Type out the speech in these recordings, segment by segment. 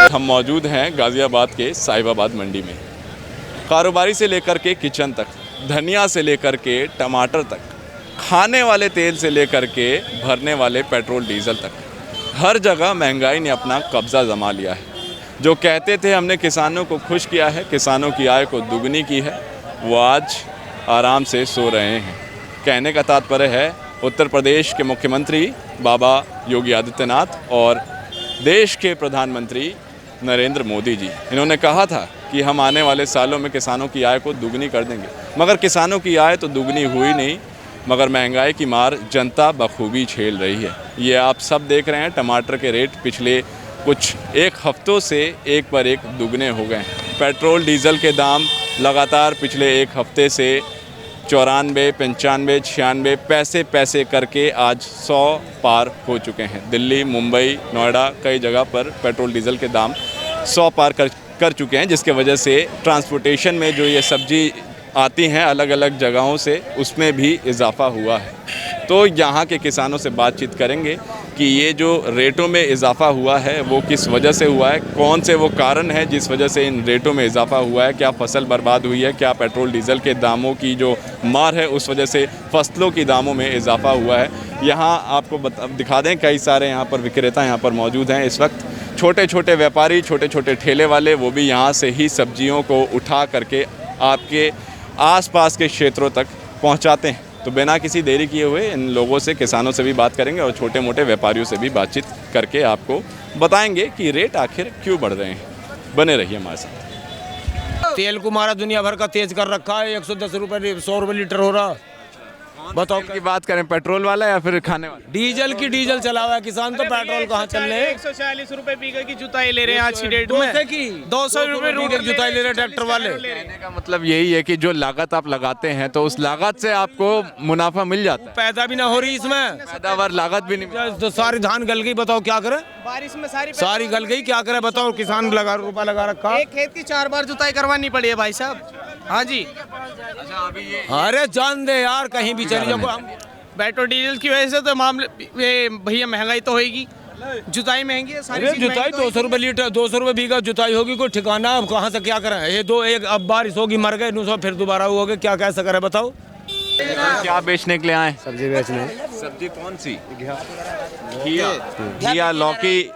हम मौजूद हैं गाज़ियाबाद के साहिबाबाद मंडी में। कारोबारी से लेकर के किचन तक, धनिया से लेकर के टमाटर तक, खाने वाले तेल से लेकर के भरने वाले पेट्रोल डीजल तक, हर जगह महंगाई ने अपना कब्ज़ा जमा लिया है। जो कहते थे हमने किसानों को खुश किया है, किसानों की आय को दुगनी की है, वो आज आराम से सो रहे हैं। कहने का तात्पर्य है उत्तर प्रदेश के मुख्यमंत्री बाबा योगी आदित्यनाथ और देश के प्रधानमंत्री नरेंद्र मोदी जी, इन्होंने कहा था कि हम आने वाले सालों में किसानों की आय को दुगनी कर देंगे, मगर किसानों की आय तो दुगनी हुई नहीं, मगर महंगाई की मार जनता बखूबी झेल रही है। ये आप सब देख रहे हैं, टमाटर के रेट पिछले कुछ एक हफ्तों से एक पर एक दुगने हो गए हैं। पेट्रोल डीजल के दाम लगातार पिछले एक हफ्ते से 94, 95, 96 पैसे करके आज 100 पार हो चुके हैं। दिल्ली, मुंबई, नोएडा कई जगह पर पेट्रोल डीजल के दाम 100 पार कर चुके हैं, जिसके वजह से ट्रांसपोर्टेशन में जो ये सब्जी आती हैं अलग अलग जगहों से, उसमें भी इजाफ़ा हुआ है। तो यहाँ के किसानों से बातचीत करेंगे कि ये जो रेटों में इजाफ़ा हुआ है वो किस वजह से हुआ है, कौन से वो कारण है जिस वजह से इन रेटों में इजाफ़ा हुआ है, क्या फसल बर्बाद हुई है, क्या पेट्रोल डीजल के दामों की जो मार है उस वजह से फसलों की दामों में इजाफ़ा हुआ है। यहाँ आपको दिखा दें, कई सारे यहाँ पर विक्रेता यहाँ पर मौजूद हैं इस वक्त। छोटे छोटे व्यापारी, छोटे छोटे ठेले वाले, वो भी यहाँ से ही सब्जियों को उठा करके आपके आसपास के क्षेत्रों तक पहुँचाते हैं। तो बिना किसी देरी किए हुए इन लोगों से, किसानों से भी बात करेंगे और छोटे मोटे व्यापारियों से भी बातचीत करके आपको बताएंगे कि रेट आखिर क्यों बढ़ रहे हैं। बने रहिए हमारे साथ। तेल को हमारा दुनिया भर का तेज कर रखा है, 110 रुपये 100 रुपये लीटर हो रहा। बताओ की बात करें, पेट्रोल वाला या फिर खाने वाला? डीजल की डीजल चला हुआ है किसान, तो पेट्रोल कहाँ चल रहे हैं। 140 रुपए बीघे की जुताई ले रहे हैं आज की डेट में। 200 रुपये रूट की जुताई ले रहे हैं ट्रैक्टर वाले। कहने का मतलब यही है कि जो लागत आप लगाते हैं तो उस लागत से आपको मुनाफा मिल जाता है। पैदा भी ना हो रही इसमें, पैदावार लागत भी नहीं। तो सारी धान गल गई, बताओ क्या करे। बारिश में सारी गल गई, क्या करे बताओ। किसान रुपया लगा रखा, एक खेत की 4 बार जुताई करवानी पड़ी है भाई साहब। हाँ जी। अरे जान दे यार, कहीं भी चली जाओ। पेट्रोल डीजल की वजह से तो मामले भैया महंगाई तो होगी, जुताई महंगी है सारी। जुताई 200 रुपये लीटर, 200 रुपये बीघा जुताई होगी, कोई ठिकाना। अब कहाँ से क्या करें, ये एक अब बारिश होगी, मर गए 900, फिर दोबारा हो गए, क्या कैसे करें बताओ। क्या बेचने के लिए आए? सब्जी बेचने। सब्जी कौन सी? घिया, लौकी,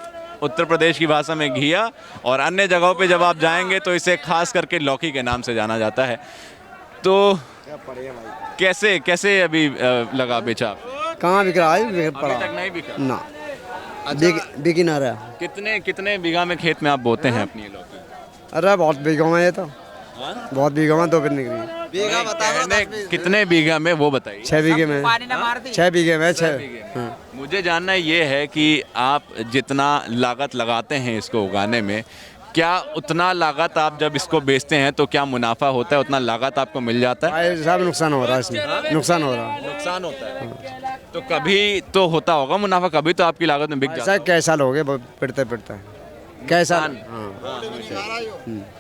उत्तर प्रदेश की भाषा में घिया, और अन्य जगहों पे जब आप जाएंगे तो इसे खास करके लौकी के नाम से जाना जाता है। तो कैसे कैसे अभी लगा बेचा? कहाँ बिक रहा है? अभी तक नहीं बिका ना। अच्छा, बिक ही ना रहा। कितने बीघा में खेत में आप बोते हैं अपनी लौकी? अरे बहुत बीघा में, ये तो बहुत बीघा में तो फिर निकली। बीघा बताओ, कितने बीघा में वो बताइए। 6 बीघे में। 6 बीघे में। 6। मुझे जानना ये है कि आप जितना लागत लगाते हैं इसको उगाने में, क्या उतना लागत आप जब इसको बेचते हैं तो क्या मुनाफा होता है, उतना लागत आपको मिल जाता है? साहब नुकसान हो रहा है इसमें, नुकसान हो रहा है। नुकसान होता है तो कभी तो होता होगा मुनाफा, कभी तो आपकी लागत में बिक जाता है। कैसा लोग पिटते कैसा।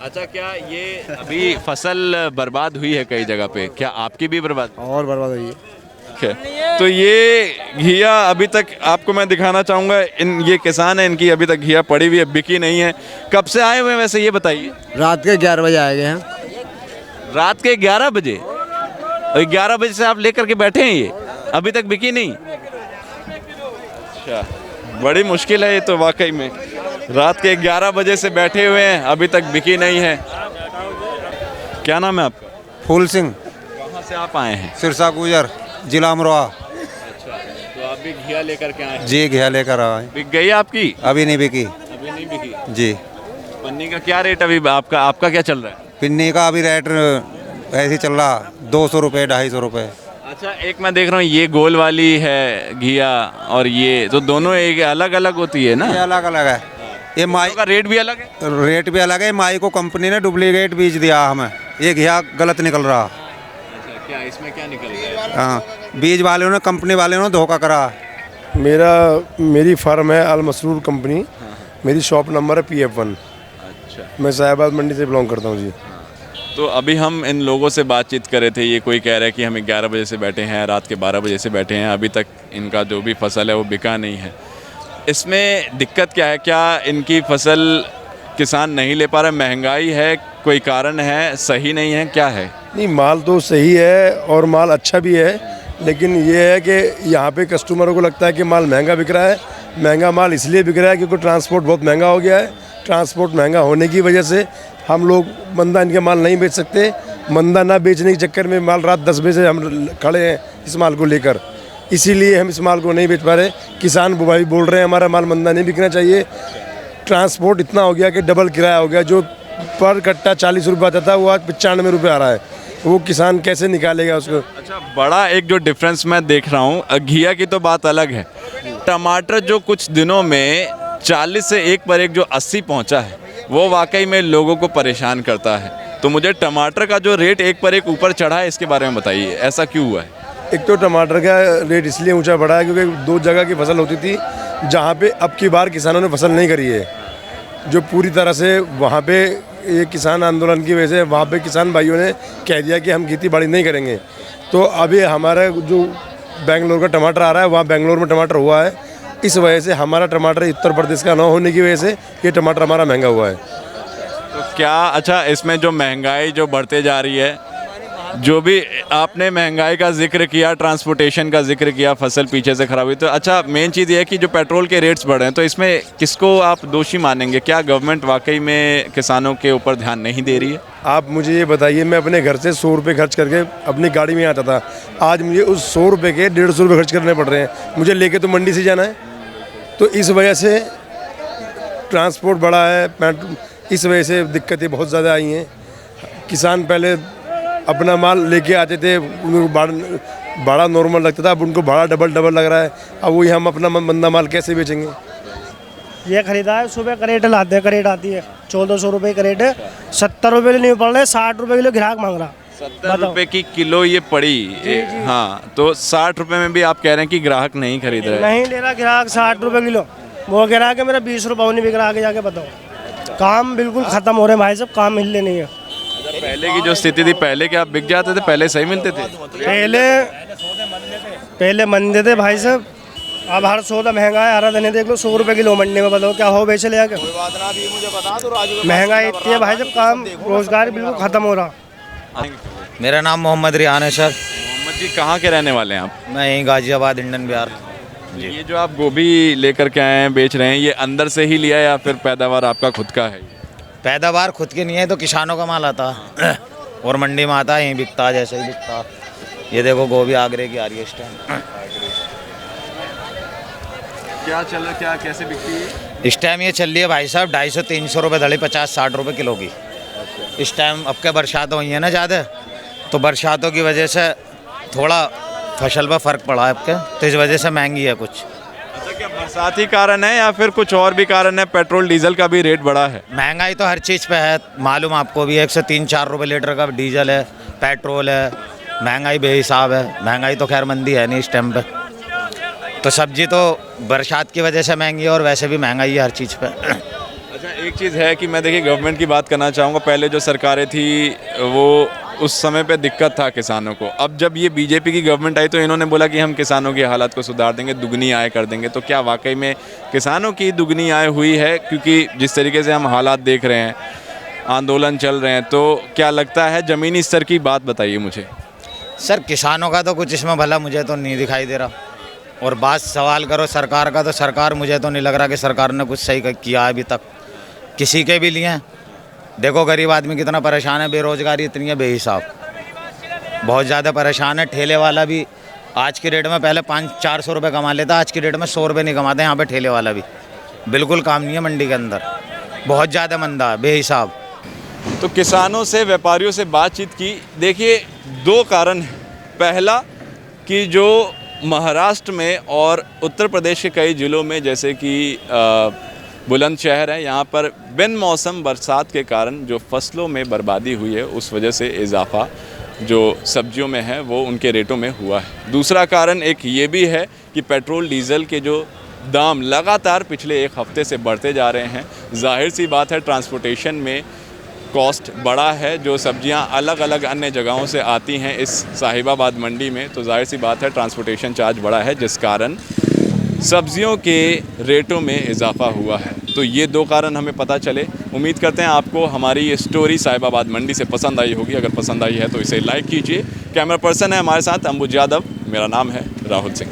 अच्छा, क्या ये अभी फसल बर्बाद हुई है कई जगह पे, क्या आपकी भी बर्बाद? और बर्बाद हुई है। तो ये घिया अभी तक आपको मैं दिखाना चाहूँगा, ये किसान है, इनकी अभी तक घिया पड़ी हुई है, बिकी नहीं है। कब से आए हुए हैं वैसे, ये बताइए? रात के 11 बजे आए गए हैं। रात के 11 बजे? और 11 बजे से आप लेकर के बैठे हैं, ये अभी तक बिकी नहीं? अच्छा, बड़ी मुश्किल है ये तो वाकई में। रात के 11 बजे से बैठे हुए हैं, अभी तक बिकी नहीं है। क्या नाम है आपका? फूल सिंह। कहाँ से आप आए हैं? सिरसा गुजर, जिला अमरोहा। अच्छा, तो आप भी घिया लेकर के आए हैं? जी, घिया लेकर आए। बिक गई आपकी? अभी नहीं बिकी। अभी नहीं बिकी जी। पन्नी का क्या रेट अभी आपका क्या चल रहा है? पिन्नी का अभी रेट ऐसे चल रहा 200 रुपये, 250 रुपये। अच्छा, एक मैं देख रहा हूँ ये गोल वाली है घिया, और ये तो दोनों एक अलग अलग होती है ना? ये अलग अलग है। ये माई का रेट भी अलग है? रेट भी अलग है। माई को कंपनी ने डुप्लीकेट बीज दिया हमें, ये घिया गलत निकल रहा। अच्छा, क्या इसमें क्या निकल रहा है? हाँ, बीज वाले ने, कंपनी वाले ने धोखा करा। मेरी फर्म है अल मसरूर कंपनी। मेरी शॉप नंबर है PF1। अच्छा, मैं साहिबाबाद मंडी से बिलोंग करता हूँ जी। तो अभी हम इन लोगों से बातचीत कर रहे थे, ये कोई कह रहा है कि हम 11 बजे से बैठे हैं, रात के 12 बजे से बैठे हैं, अभी तक इनका जो भी फसल है वो बिका नहीं है। इसमें दिक्कत क्या है? क्या इनकी फसल किसान नहीं ले पा रहा? महंगाई है, कोई कारण है, सही नहीं है, क्या है? नहीं, माल तो सही है और माल अच्छा भी है, लेकिन ये है कि यहाँ पे कस्टमरों को लगता है कि माल महंगा बिक रहा है। महंगा माल इसलिए बिक रहा है क्योंकि ट्रांसपोर्ट बहुत महंगा हो गया है। ट्रांसपोर्ट महंगा होने की वजह से हम लोग मंदा इनके माल नहीं बेच सकते। मंदा ना बेचने के चक्कर में माल रात 10 बजे से हम खड़े हैं इस माल को लेकर, इसीलिए हम इस माल को नहीं बेच पा रहे। किसान भाई बोल रहे हैं हमारा माल मंदा नहीं बिकना चाहिए। ट्रांसपोर्ट इतना हो गया कि डबल किराया हो गया, जो पर कट्टा 40 रुपये आता था वो आज 95 रुपये आ रहा है। वो किसान कैसे निकालेगा उसको? अच्छा, बड़ा एक जो डिफरेंस मैं देख रहा हूँ, घिया की तो बात अलग है, टमाटर जो कुछ दिनों में 40 से एक पर एक जो 80 पहुँचा है वो वाकई में लोगों को परेशान करता है। तो मुझे टमाटर का जो रेट एक पर एक ऊपर चढ़ा है, इसके बारे में बताइए, ऐसा क्यों हुआ है? एक तो टमाटर का रेट इसलिए ऊंचा बढ़ा है क्योंकि 2 जगह की फसल होती थी जहाँ पे अब की बार किसानों ने फसल नहीं करी है, जो पूरी तरह से वहाँ पे ये किसान आंदोलन की वजह से वहाँ पे किसान भाइयों ने कह दिया कि हम खेती बाड़ी नहीं करेंगे। तो अभी हमारा जो बेंगलोर का टमाटर आ रहा है, वहाँ बेंगलोर में टमाटर हुआ है, इस वजह से हमारा टमाटर उत्तर प्रदेश का न होने की वजह से ये टमाटर हमारा महंगा हुआ है। तो क्या, अच्छा, इसमें जो महंगाई जो बढ़ते जा रही है, जो भी आपने महंगाई का जिक्र किया, ट्रांसपोर्टेशन का जिक्र किया, फसल पीछे से खराब हुई, तो अच्छा मेन चीज़ ये है कि जो पेट्रोल के रेट्स बढ़े हैं, तो इसमें किसको आप दोषी मानेंगे? क्या गवर्नमेंट वाकई में किसानों के ऊपर ध्यान नहीं दे रही है? आप मुझे ये बताइए, मैं अपने घर से 100 रुपये खर्च करके अपनी गाड़ी में आता था, आज मुझे उस 100 रुपये के 150 रुपये खर्च करने पड़ रहे हैं। मुझे लेके तो मंडी से जाना है, तो इस वजह से ट्रांसपोर्ट बढ़ा है, इस वजह से दिक्कतें बहुत ज़्यादा आई हैं। किसान पहले अपना माल लेके आते थे, उनको भाड़ा नॉर्मल लगता था, अब उनको भाड़ा डबल लग रहा है। अब वही हम अपना मंदा माल कैसे बेचेंगे? ये खरीदा है, सुबह करेट लाते हैं, करेट आती है 1400 रुपये करेट, 70 रुपये नहीं पड़ रहे, 60 रुपये किलो ग्राहक मांग रहा। 70 रुपये की किलो ये पड़ी। हाँ, तो 60 रुपये में भी आप कह रहे हैं कि ग्राहक नहीं खरीद रहे? नहीं ले रहा ग्राहक 60 रुपये किलो, वो कह रहा है कि मेरा 20 रुपये नहीं बिक रहा, आगे जाके बताओ। काम बिल्कुल ख़त्म हो रहे हैं भाई साहब, काम हिले नहीं है। पहले की जो स्थिति थी, पहले क्या आप बिक जाते थे? पहले सही मिलते थे? पहले मंदे थे भाई साहब, अब हर सौदा महंगा है। हरा धनिया देख लो 100 रुपये किलो मंडी में, बताओ क्या हो बेच ले आके। महंगाई इतनी है भाई साहब, काम रोजगार बिल्कुल ख़त्म हो रहा। मेरा नाम मोहम्मद रियान है सर। मोहम्मद जी, कहाँ के रहने वाले हैं आप? मैं यहीं गाजियाबाद इंडन बिहार। ये जो आप गोभी लेकर के आए हैं, बेच रहे हैं, ये अंदर से ही लिया या फिर पैदावार आपका खुद का है? पैदावार खुद की नहीं है, तो किसानों का माल आता और मंडी में आता है, यहीं बिकता, जैसे ही बिकता। ये देखो गोभी आगरे की आ रही है इस टाइम। क्या चल रहा, क्या कैसे बिकती है इस टाइम? ये चल रही है भाई साहब 250-300 रुपये धड़ी, 50-60 रुपये किलो की। इस टाइम अब के बरसात हुई है ना ज़्यादा, तो बरसातों की वजह से थोड़ा फसल पर फ़र्क पड़ा है अब के, तो इस वजह से महंगी है कुछ। अच्छा, क्या बरसात ही कारण है या फिर कुछ और भी कारण है? पेट्रोल डीजल का भी रेट बढ़ा है। महंगाई तो हर चीज़ पे है, मालूम आपको भी, 1 से 3-4 रुपये लीटर का डीजल है, पेट्रोल है, महंगाई बेहिसाब है। महंगाई तो खैर मंदी है नहीं इस टाइम पे, तो सब्जी तो बरसात की वजह से महंगी है और वैसे भी महंगाई है हर चीज़ पे। अच्छा, एक चीज़ है कि मैं देखिए गवर्नमेंट की बात करना चाहूँगा। पहले जो सरकारें थी वो उस समय पे दिक्कत था किसानों को। अब जब ये बीजेपी की गवर्नमेंट आई तो इन्होंने बोला कि हम किसानों की हालत को सुधार देंगे, दुगनी आय कर देंगे। तो क्या वाकई में किसानों की दुगनी आय हुई है? क्योंकि जिस तरीके से हम हालात देख रहे हैं, आंदोलन चल रहे हैं, तो क्या लगता है? ज़मीनी स्तर की बात बताइए मुझे। सर किसानों का तो कुछ इसमें भला मुझे तो नहीं दिखाई दे रहा, और बात सवाल करो सरकार का, तो सरकार मुझे तो नहीं लग रहा कि सरकार ने कुछ सही किया है अभी तक किसी के भी लिए। देखो गरीब आदमी कितना परेशान है, बेरोजगारी इतनी है बेहिसाब, बहुत ज़्यादा परेशान है। ठेले वाला भी आज की डेट में पहले 500-400 रुपये कमा लेता, आज की डेट में 100 रुपये नहीं कमाते यहाँ पे ठेले वाला भी। बिल्कुल काम नहीं है मंडी के अंदर, बहुत ज़्यादा मंदा है बेहिसाब। तो किसानों से, व्यापारियों से बातचीत की। देखिए 2 कारण हैं। पहला कि जो महाराष्ट्र में और उत्तर प्रदेश के कई ज़िलों में, जैसे कि बुलंदशहर है, यहाँ पर बिन मौसम बरसात के कारण जो फसलों में बर्बादी हुई है, उस वजह से इजाफा जो सब्जियों में है वो उनके रेटों में हुआ है। दूसरा कारण एक ये भी है कि पेट्रोल डीजल के जो दाम लगातार पिछले 1 हफ्ते से बढ़ते जा रहे हैं। जाहिर सी बात है ट्रांसपोर्टेशन में कॉस्ट बढ़ा है। जो सब्जियां अलग अलग अन्य जगहों से आती हैं इस साहिबाबाद मंडी में, तो जाहिर सी बात है ट्रांसपोर्टेशन चार्ज बढ़ा है, जिस कारण सब्जियों के रेटों में इजाफा हुआ है। तो ये 2 कारण हमें पता चले। उम्मीद करते हैं आपको हमारी ये स्टोरी साहिबाबाद मंडी से पसंद आई होगी। अगर पसंद आई है तो इसे लाइक कीजिए। कैमरा पर्सन है हमारे साथ अंबुज यादव, मेरा नाम है राहुल सिंह।